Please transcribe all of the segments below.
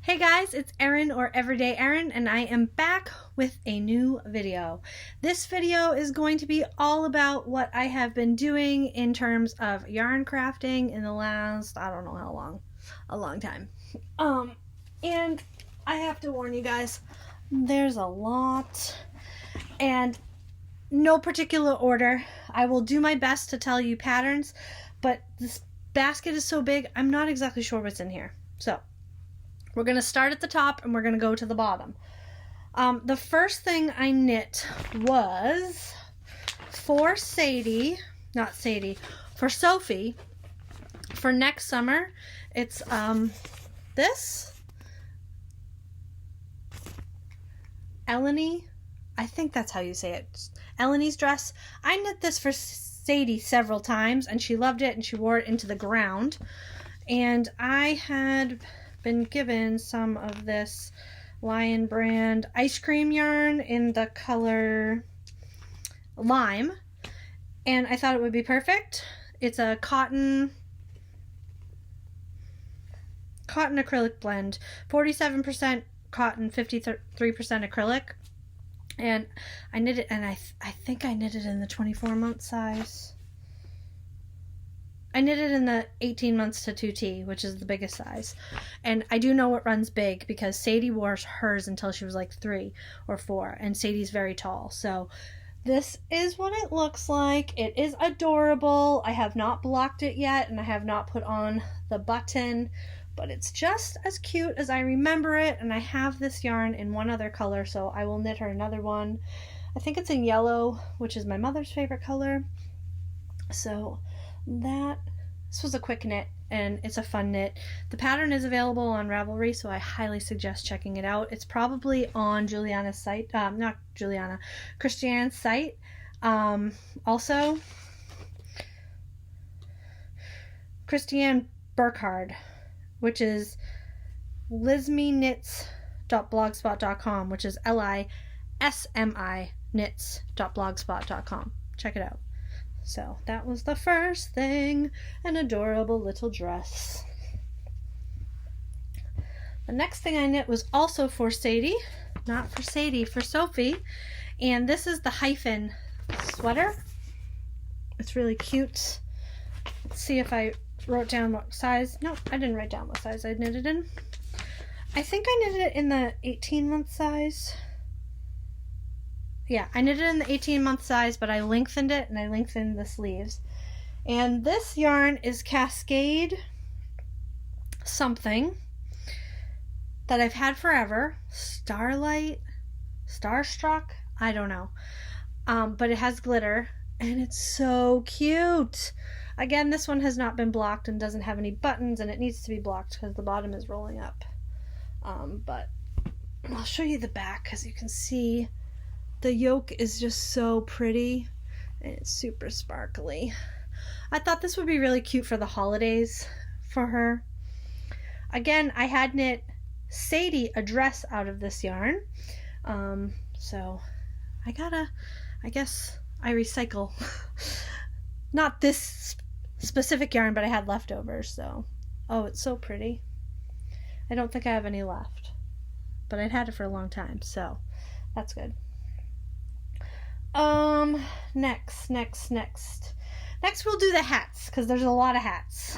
Hey guys, it's Erin or Everyday Erin, and I am back with a new video. This video is going to be all about what I have been doing in terms of yarn crafting in the last, I don't know how long, a long time. And I have to warn you guys, there's a lot, and no particular order. I will do my best to tell you patterns, but this basket is so big, I'm not exactly sure what's in here. So we're going to start at the top and we're going to go to the bottom. The first thing I knit was for Sadie, not Sadie, for Sophie, for next summer. It's this Eleni, I think that's how you say it, Eleni's dress. I knit this for Sadie several times and she loved it and she wore it into the ground. And I had been given some of this Lion brand ice cream yarn in the color lime, and I thought it would be perfect. It's a cotton acrylic blend, 47% cotton, 53% acrylic, and I knit it, and I think I knit it in the 24-month size. I knit it in the 18 months to 2T, which is the biggest size. And I do know it runs big because Sadie wore hers until she was like 3 or 4. And Sadie's very tall. So this is what it looks like. It is adorable. I have not blocked it yet and I have not put on the button. But it's just as cute as I remember it. And I have this yarn in one other color, so I will knit her another one. I think it's in yellow, which is my mother's favorite color. So this was a quick knit and it's a fun knit. The pattern is available on Ravelry, so I highly suggest checking it out. It's probably on Juliana's site, not Juliana, Christiane's site. Also, Christiane Burkhard, which is lismiknits.blogspot.com, which is LISMI knits.blogspot.com. Check it out. So that was the first thing, an adorable little dress. The next thing I knit was also for Sadie, not for Sadie, for Sophie. And this is the hyphen sweater. It's really cute. Let's see if I wrote down what size. No, I didn't write down what size I knitted in. I think I knitted it in the 18-month size. Yeah, I knitted it in the 18-month size, but I lengthened it, and I lengthened the sleeves. And this yarn is Cascade something that I've had forever. Starlight? Starstruck? I don't know. But it has glitter, and it's so cute. Again, this one has not been blocked and doesn't have any buttons, and it needs to be blocked because the bottom is rolling up. But I'll show you the back because you can see the yoke is just so pretty and it's super sparkly. I thought this would be really cute for the holidays for her. Again, I had knit Sadie a dress out of this yarn. So I guess I recycle. Not this specific yarn, but I had leftovers, so. Oh, it's so pretty. I don't think I have any left, but I'd had it for a long time, so that's good. Next we'll do the hats, because there's a lot of hats.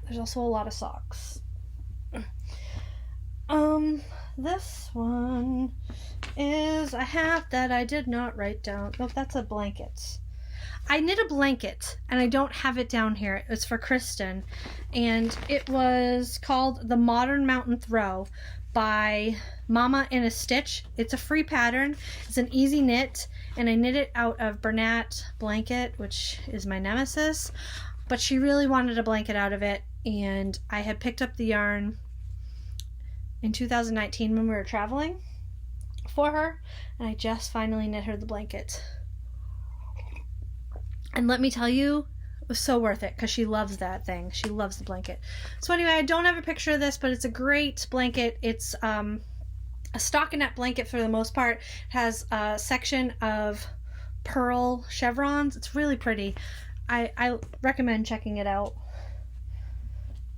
There's also a lot of socks. This one is a hat that I did not write down. Nope, that's a blanket. I knit a blanket, and I don't have it down here. It's for Kristen, and it was called The Modern Mountain Throw by Mama in a Stitch. It's a free pattern. It's an easy knit, and I knit it out of Bernat blanket, which is my nemesis, but she really wanted a blanket out of it, and I had picked up the yarn in 2019 when we were traveling for her, and I just finally knit her the blanket. And let me tell you, it was so worth it because she loves that thing. She loves the blanket. So anyway, I don't have a picture of this, but it's a great blanket. It's a stockinette blanket for the most part. It has a section of pearl chevrons. It's really pretty. I recommend checking it out.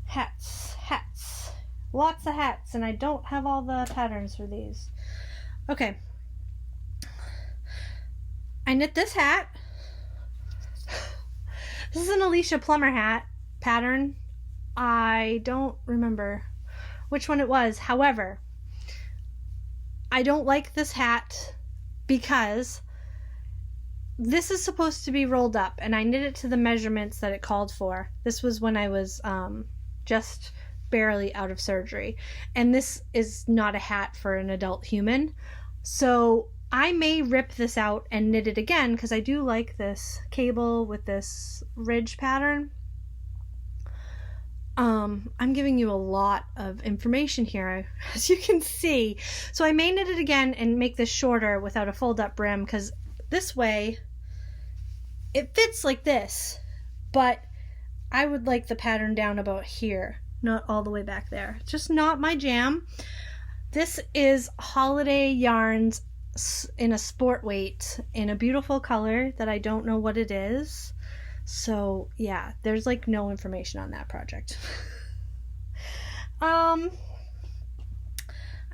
Hats. Lots of hats, and I don't have all the patterns for these. Okay. I knit this hat. This is an Alicia Plummer hat pattern. I don't remember which one it was. However, I don't like this hat because this is supposed to be rolled up, and I knit it to the measurements that it called for. This was when I was just barely out of surgery, and this is not a hat for an adult human. So I may rip this out and knit it again because I do like this cable with this ridge pattern. I'm giving you a lot of information here, as you can see. So I may knit it again and make this shorter without a fold-up brim, because this way it fits like this, but I would like the pattern down about here, not all the way back there. Just not my jam. This is Holiday Yarns in a sport weight in a beautiful color that I don't know what it is. So yeah, there's like no information on that project. I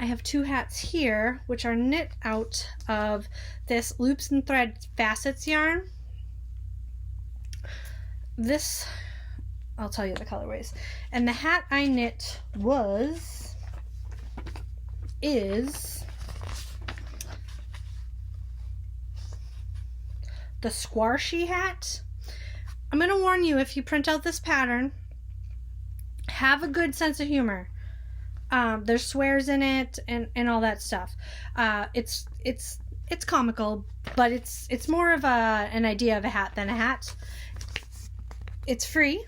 have two hats here, which are knit out of this Loops and Thread Facets yarn. This, I'll tell you the colorways. And the hat I knit is the Squarshy hat. I'm going to warn you, if you print out this pattern, have a good sense of humor. There's swears in it and all that stuff. It's comical, but it's more of an idea of a hat than a hat. It's free.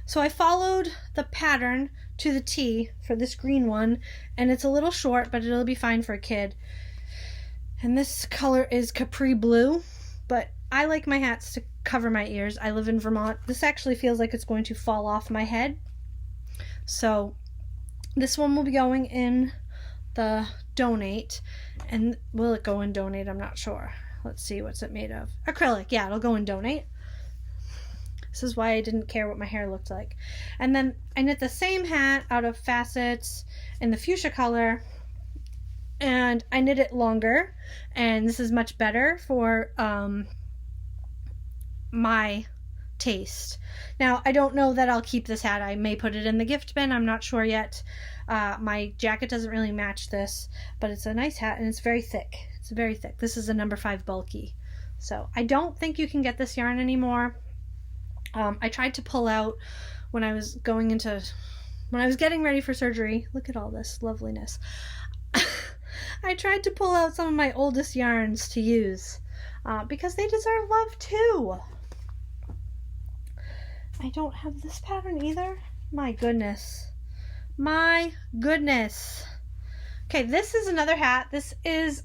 So I followed the pattern to the T for this green one, and it's a little short, but it'll be fine for a kid. And this color is Capri Blue, but I like my hats to cover my ears. I live in Vermont. This actually feels like it's going to fall off my head. So this one will be going in the donate. And will it go in donate? I'm not sure. Let's see, what's it made of? Acrylic. Yeah, it'll go in donate. This is why I didn't care what my hair looked like. And then I knit the same hat out of Facets in the fuchsia color, and I knit it longer, and this is much better for my taste. Now, I don't know that I'll keep this hat. I may put it in the gift bin. I'm not sure yet. My jacket doesn't really match this, but it's a nice hat, and it's very thick. It's very thick. This is a number 5 bulky. So I don't think you can get this yarn anymore. I tried to pull out when I was getting ready for surgery. Look at all this loveliness. I tried to pull out some of my oldest yarns to use because they deserve love too. I don't have this pattern either. My goodness. My goodness. Okay, this is another hat. This is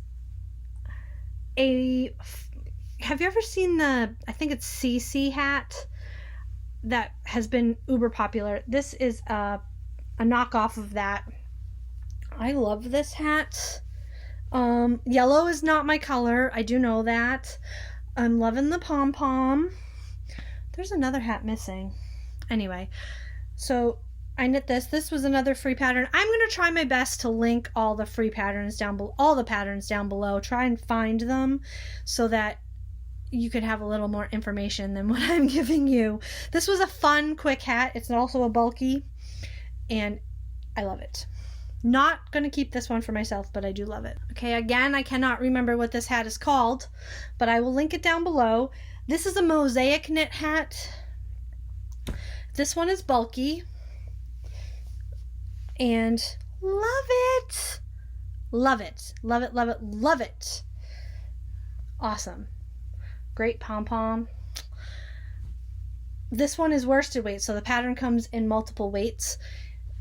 have you ever seen I think it's CC hat that has been uber popular? This is a knockoff of that. I love this hat. Yellow is not my color. I do know that. I'm loving the pom-pom. There's another hat missing. Anyway, so I knit this. This was another free pattern. I'm going to try my best to link all the free patterns down below, all the patterns down below. Try and find them so that you could have a little more information than what I'm giving you. This was a fun, quick hat. It's also a bulky, and I love it. Not going to keep this one for myself, but I do love it. Okay, again, I cannot remember what this hat is called, but I will link it down below. This is a mosaic knit hat. This one is bulky, and love it. Love it. Love it, love it, love it. Awesome. Great pom-pom. This one is worsted weight, so the pattern comes in multiple weights.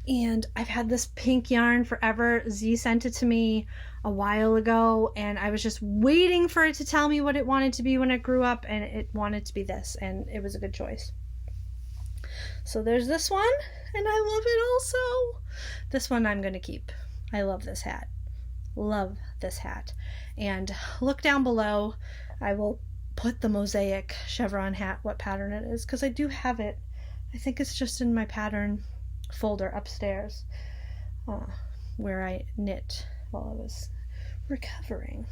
And I've had this pink yarn forever. Z sent it to me a while ago, and I was just waiting for it to tell me what it wanted to be when it grew up, and it wanted to be this, and it was a good choice. So there's this one, and I love it also. This one I'm going to keep. I love this hat. Love this hat. And look down below. I will put the mosaic chevron hat, what pattern it is, because I do have it. I think it's just in my pattern folder upstairs where I knit while I was recovering.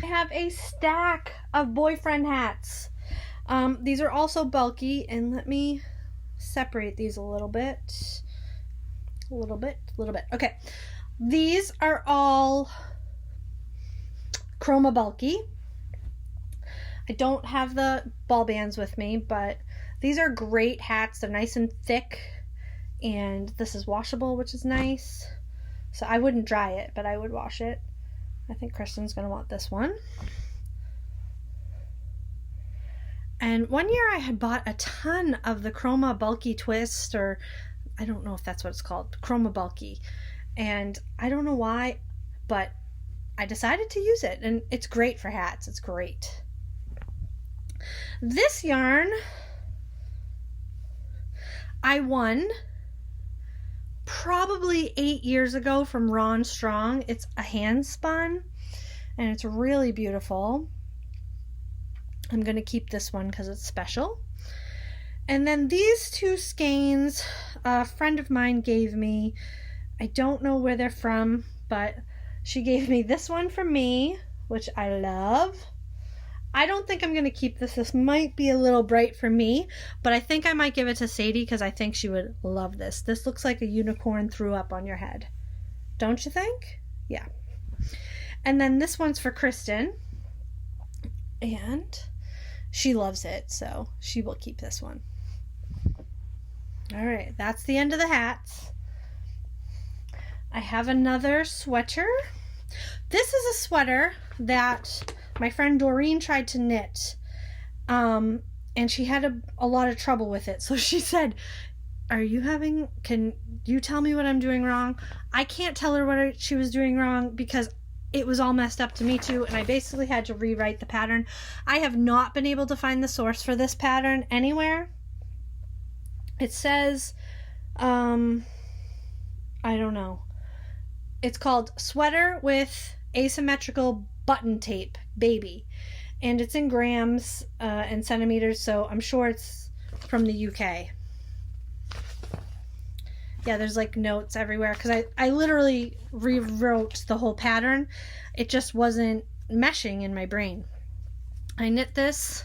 I have a stack of boyfriend hats. These are also bulky, and let me separate these a little bit. A little bit. Okay. These are all chroma bulky. I don't have the ball bands with me, but these are great hats. They're nice and thick, and this is washable, which is nice. So I wouldn't dry it, but I would wash it. I think Kristen's going to want this one. And one year I had bought a ton of the Chroma Bulky Twist, or I don't know if that's what it's called, Chroma Bulky. And I don't know why, but I decided to use it, and it's great for hats. It's great. This yarn I won probably 8 years ago from Ron Strong. It's a hand spun, and it's really beautiful. I'm going to keep this one because it's special. And then these two skeins a friend of mine gave me. I don't know where they're from, but she gave me this one for me, which I love. I don't think I'm going to keep this. This might be a little bright for me, but I think I might give it to Sadie because I think she would love this. This looks like a unicorn threw up on your head. Don't you think? Yeah. And then this one's for Kristen, and she loves it, so she will keep this one. All right, that's the end of the hats. I have another sweater. This is a sweater that my friend Doreen tried to knit, and she had a lot of trouble with it. So she said, can you tell me what I'm doing wrong? I can't tell her what she was doing wrong because it was all messed up to me too, and I basically had to rewrite the pattern. I have not been able to find the source for this pattern anywhere. It says, I don't know. It's called Sweater with Asymmetrical Button Tape Baby, and it's in grams and centimeters, so I'm sure it's from the UK. Yeah, there's like notes everywhere because I literally rewrote the whole pattern. It just wasn't meshing in my brain. I knit this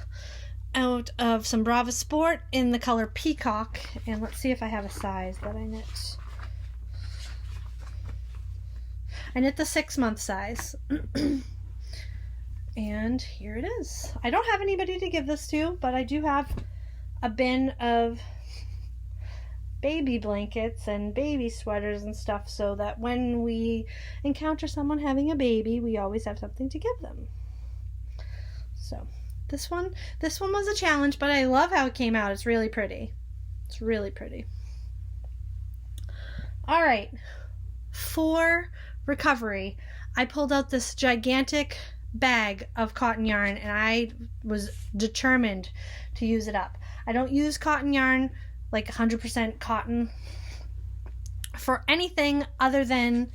out of some Brava Sport in the color Peacock, and let's see if I have a size that I knit. I knit the 6-month size. And here it is. I don't have anybody to give this to, but I do have a bin of baby blankets and baby sweaters and stuff so that when we encounter someone having a baby, we always have something to give them. So this one was a challenge, but I love how it came out. It's really pretty. It's really pretty. All right. For recovery, I pulled out this gigantic bag of cotton yarn, and I was determined to use it up. I don't use cotton yarn, like 100% cotton, for anything other than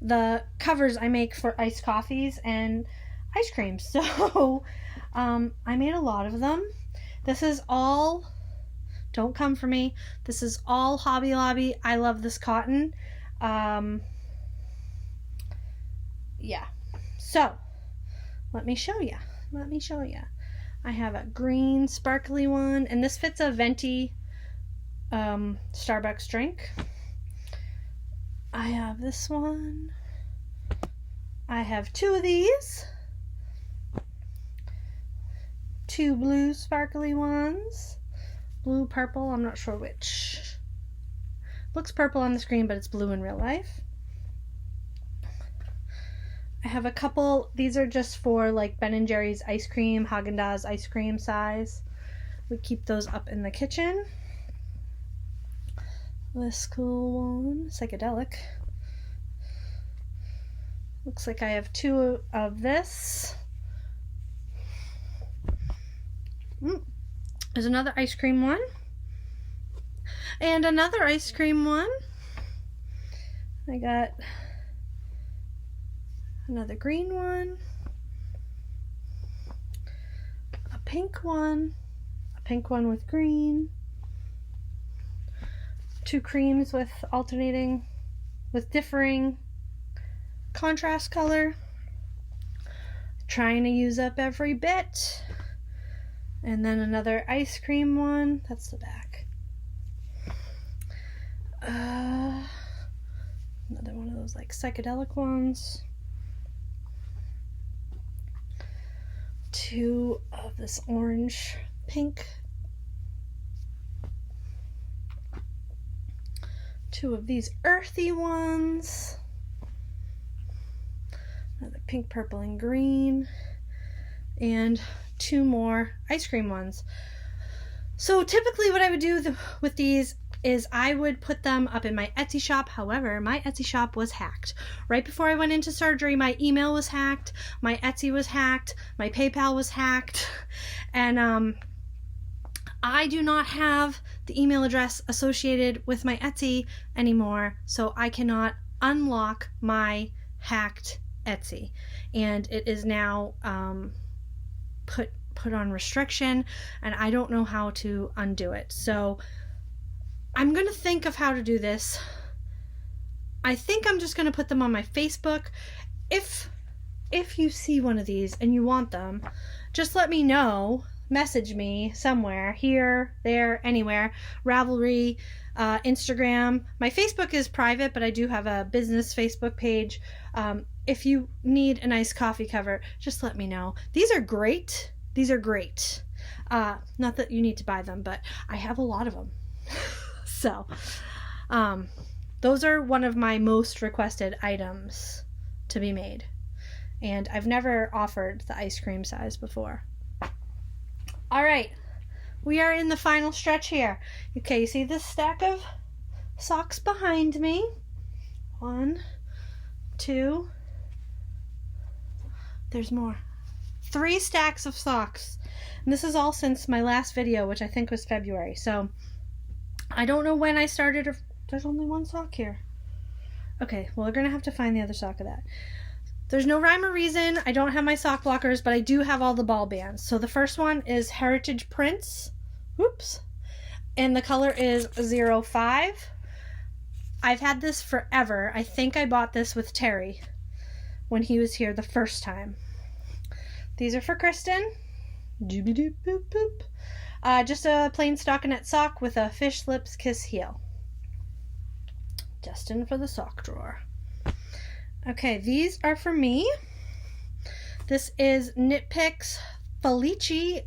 the covers I make for iced coffees and ice cream. So I made a lot of them. This is all, don't come for me, this is all Hobby Lobby. I love this cotton. Yeah, so let me show you. I have a green sparkly one, and this fits a venti Starbucks drink. I have this one. I have 2 of these. 2 blue sparkly ones. Blue, purple, I'm not sure which. Looks purple on the screen, but it's blue in real life. I have a couple, these are just for like Ben & Jerry's ice cream, Haagen-Dazs ice cream size. We keep those up in the kitchen. This cool one, psychedelic. Looks like I have 2 of this. There's another ice cream one. And another ice cream one. I got another green one, a pink one with green, two creams with differing contrast color. Trying to use up every bit. And then another ice cream one. That's the back. Another one of those like psychedelic ones. Two of this orange pink. Two of these earthy ones. Another pink, purple, and green. And two more ice cream ones. So typically what I would do with these is I would put them up in my Etsy shop. However, my Etsy shop was hacked. Right before I went into surgery, my email was hacked, my Etsy was hacked, my PayPal was hacked, and I do not have the email address associated with my Etsy anymore, so I cannot unlock my hacked Etsy. And it is now put on restriction, and I don't know how to undo it. So I'm gonna think of how to do this. I think I'm just gonna put them on my Facebook. If you see one of these and you want them, just let me know. Message me somewhere, here, there, anywhere. Ravelry, Instagram. My Facebook is private, but I do have a business Facebook page. If you need a nice coffee cover, just let me know. These are great. These are great. Not that you need to buy them, but I have a lot of them. So, those are one of my most requested items to be made. And I've never offered the ice cream size before. All right, we are in the final stretch here. Okay, you see this stack of socks behind me? 1, 2, there's more. 3 stacks of socks. And this is all since my last video, which I think was February. So I don't know when I started. There's only one sock here. Okay, well, we're going to have to find the other sock of that. There's no rhyme or reason. I don't have my sock blockers, but I do have all the ball bands. So the first one is Heritage Prints. Oops. And the color is 05. I've had this forever. I think I bought this with Terry when he was here the first time. These are for Kristen. Doobie-doop boop boop. Just a plain stockinette sock with a fish lips kiss heel. Destined for the sock drawer. Okay, these are for me. This is Knit Picks Felici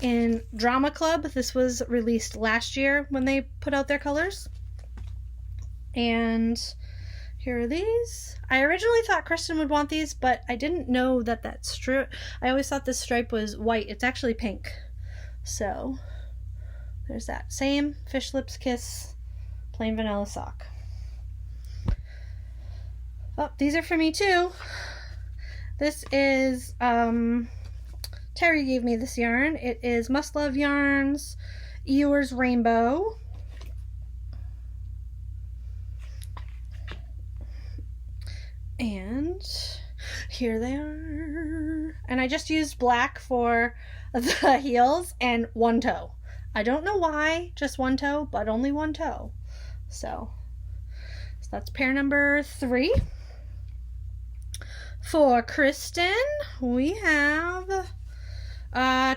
in Drama Club. This was released last year when they put out their colors. And here are these. I originally thought Kristen would want these, but I didn't know that strip. I always thought this stripe was white. It's actually pink. So there's that. Same fish lips kiss, plain vanilla sock. Oh, these are for me too. This is, Terry gave me this yarn. It is Must Love Yarns, Eeyores Rainbow. And here they are. And I just used black for the heels and one toe. I don't know why, just one toe, but only one toe. So that's pair number 3. For Kristen, we have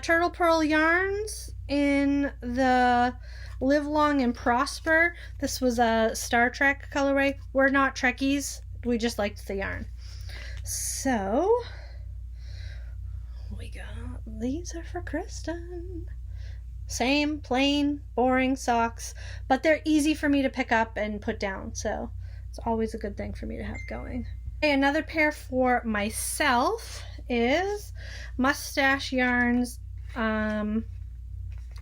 Turtle Pearl Yarns in the Live Long and Prosper. This was a Star Trek colorway. We're not Trekkies. We just liked the yarn. So, we got, these are for Kristen. Same, plain, boring socks, but they're easy for me to pick up and put down. So, it's always a good thing for me to have going. Okay, another pair for myself is Mustache Yarns, the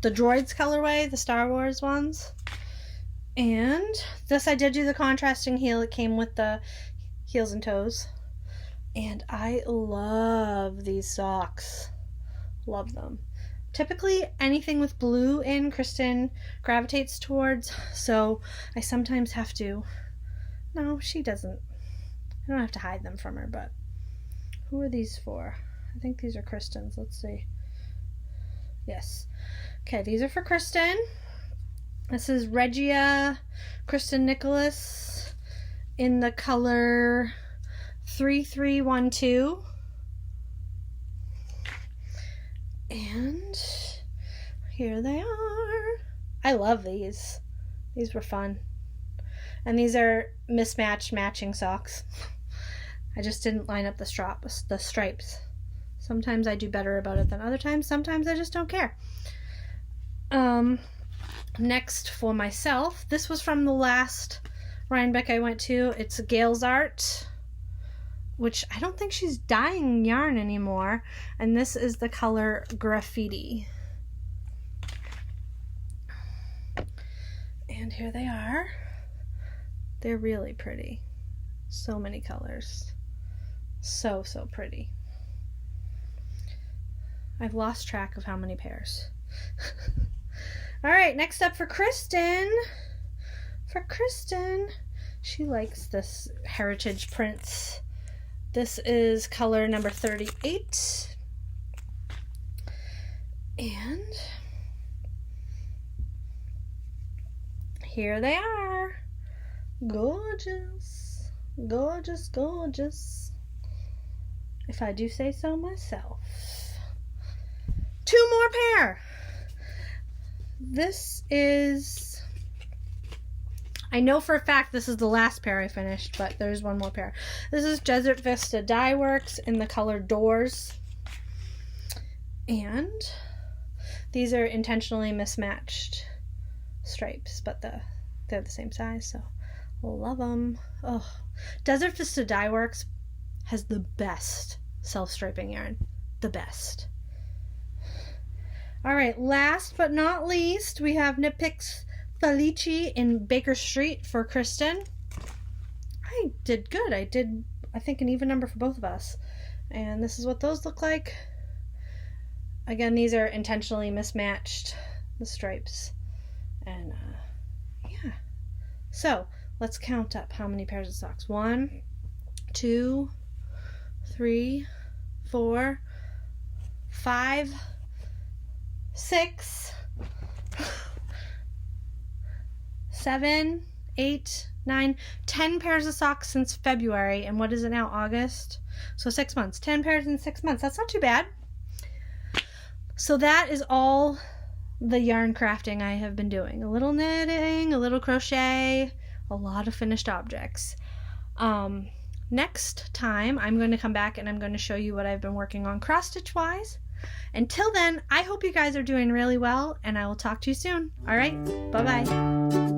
Droids colorway, the Star Wars ones. And this, I did do the contrasting heel. It came with the heels and toes. And I love these socks. Love them. Typically, anything with blue in, Kristen gravitates towards. So I sometimes have to. No, she doesn't. I don't have to hide them from her, but who are these for? I think these are Kristen's. Let's see. Yes. Okay, these are for Kristen. This is Regia Kristen Nicholas in the color 3312. And here they are. I love these. These were fun. And these are mismatched matching socks. I just didn't line up the stripes. Sometimes I do better about it than other times. Sometimes I just don't care. Next for myself, this was from the last Rhinebeck I went to. It's Gail's Art, which I don't think she's dyeing yarn anymore. And this is the color Graffiti. And here they are. They're really pretty. So many colors. So pretty. I've lost track of how many pairs. All right, next up for Kristen. For Kristen, she likes this heritage prints. This is color number 38. And here they are. Gorgeous. Gorgeous, gorgeous. If I do say so myself. 2 more pair. This is, I know for a fact this is the last pair I finished, but there's one more pair. This is Desert Vista Dye Works in the color Doors. And these are intentionally mismatched stripes, but they're the same size, so love them. Oh, Desert Vista Dye Works has the best self-striping yarn. The best. All right, last but not least, we have Knit Picks Felici in Baker Street for Kristen. I did good. I did, I think, an even number for both of us. And this is what those look like. Again, these are intentionally mismatched, the stripes. And yeah. So let's count up how many pairs of socks. 1, 2, 3, 4, 5, 6, 7, 8, 9, 10 pairs of socks since February. And what is it now? August? So 6 months. 10 pairs in 6 months. That's not too bad. So that is all the yarn crafting I have been doing. A little knitting, a little crochet, a lot of finished objects. Next time I'm going to come back and I'm going to show you what I've been working on cross stitch wise. Until then, I hope you guys are doing really well, and I will talk to you soon. All right, bye-bye.